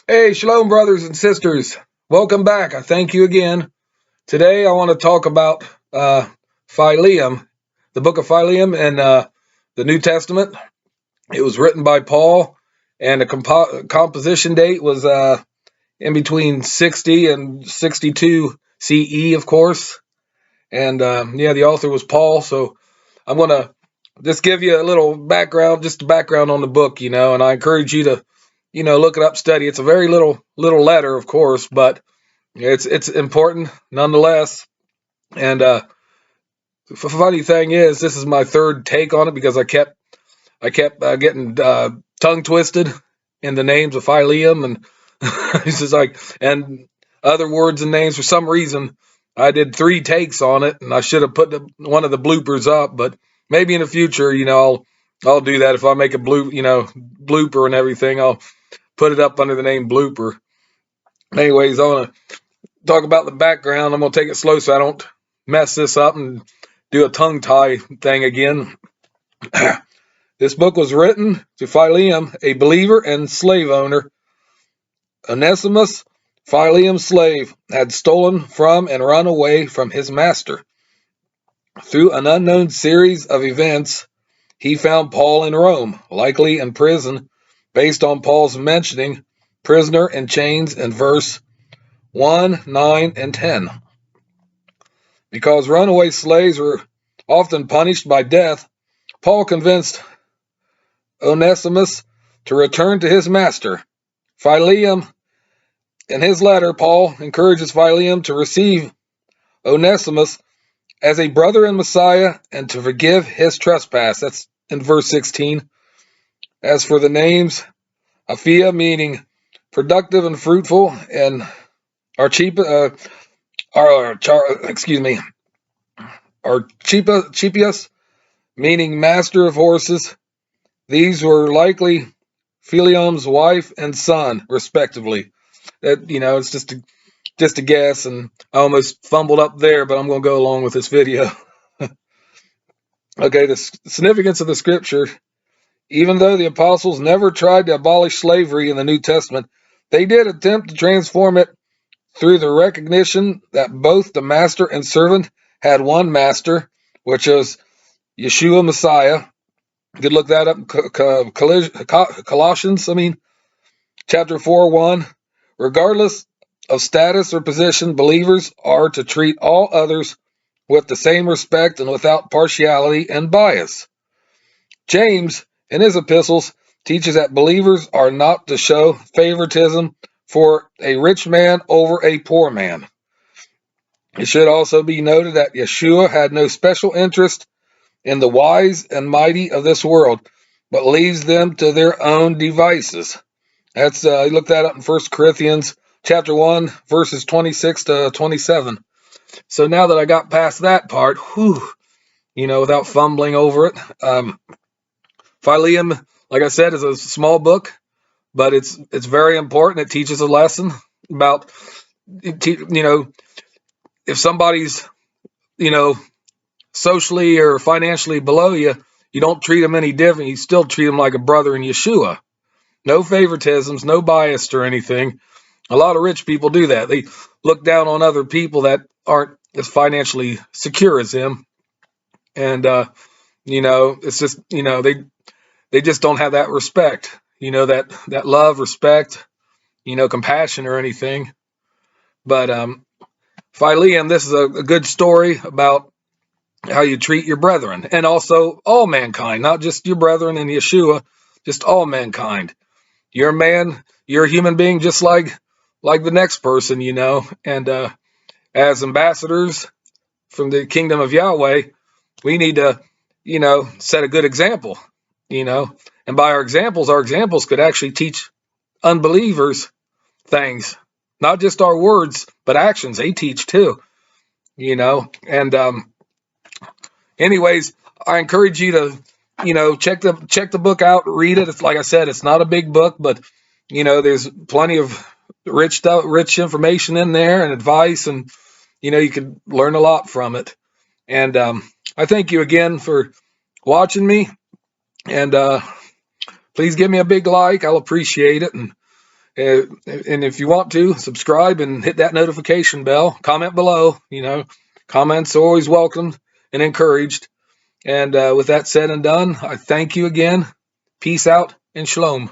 Hey, shalom, brothers and sisters. Welcome back. I thank you again. Today, I want to talk about Philemon, the book of Philemon in the New Testament. It was written by Paul, and the composition date was in between 60 and 62 CE, of course. And yeah, the author was Paul. So I'm going to just give you a little background, just a background on the book, and I encourage you to, look it up, study. It's a very little letter, of course, but it's important nonetheless. And the funny thing is, this is my third take on it because I kept getting tongue twisted in the names of Phileum and it's just like and other words and names. For some reason, I did three takes on it, and I should have put one of the bloopers up. But maybe in the future, I'll do that if I make a blooper and everything. I'll put it up under the name blooper. Anyways, I want to talk about the background. I'm gonna take it slow so I don't mess this up and do a tongue tie thing again. This book was written to Philemon, a believer and slave owner. Onesimus, Philemon's slave, had stolen from and run away from his master. Through an unknown series of events, he found Paul in Rome, likely in prison, based on Paul's mentioning prisoner in chains in verse 1, 9, and 10. Because runaway slaves were often punished by death, Paul convinced Onesimus to return to his master. Philemon, in his letter, Paul encourages Philemon to receive Onesimus as a brother in Messiah and to forgive his trespass. That's in verse 16. As for the names, Aphia meaning productive and fruitful, and Archippus meaning master of horses. These were likely Philemon's wife and son, respectively. That it's just a guess, and I almost fumbled up there, but I'm going to go along with this video. Okay, the significance of the scripture. Even though the apostles never tried to abolish slavery in the New Testament, they did attempt to transform it through the recognition that both the master and servant had one master, which was Yeshua Messiah. You could look that up in Colossians, chapter 4, 1. Regardless of status or position, believers are to treat all others with the same respect and without partiality and bias. James, in his epistles, teaches that believers are not to show favoritism for a rich man over a poor man. It should also be noted that Yeshua had no special interest in the wise and mighty of this world, but leaves them to their own devices. That's you look that up in 1 Corinthians chapter 1, verses 26 to 27. So now that I got past that part, without fumbling over it, Philemon, like I said, is a small book, but it's very important. It teaches a lesson about, if somebody's, you know, socially or financially below you, you don't treat them any different. You still treat them like a brother in Yeshua. No favoritisms, no bias or anything. A lot of rich people do that. They look down on other people that aren't as financially secure as him. And, it's just, they just don't have that respect, that love, respect, compassion or anything. But Philemon, this is a good story about how you treat your brethren and also all mankind, not just your brethren in Yeshua, just all mankind. You're a man, you're a human being just like the next person, and as ambassadors from the kingdom of Yahweh, we need to, set a good example, and by our examples could actually teach unbelievers things, not just our words, but actions. They teach too, and anyways, I encourage you to, check the book out, read it. It's like I said, it's not a big book, but there's plenty of rich information in there and advice, and you can learn a lot from it. And I thank you again for watching me, and please give me a big like. I'll appreciate it. And And if you want to, subscribe and hit that notification bell. Comment below. Comments are always welcomed and encouraged. And with that said and done, I thank you again. Peace out and shalom.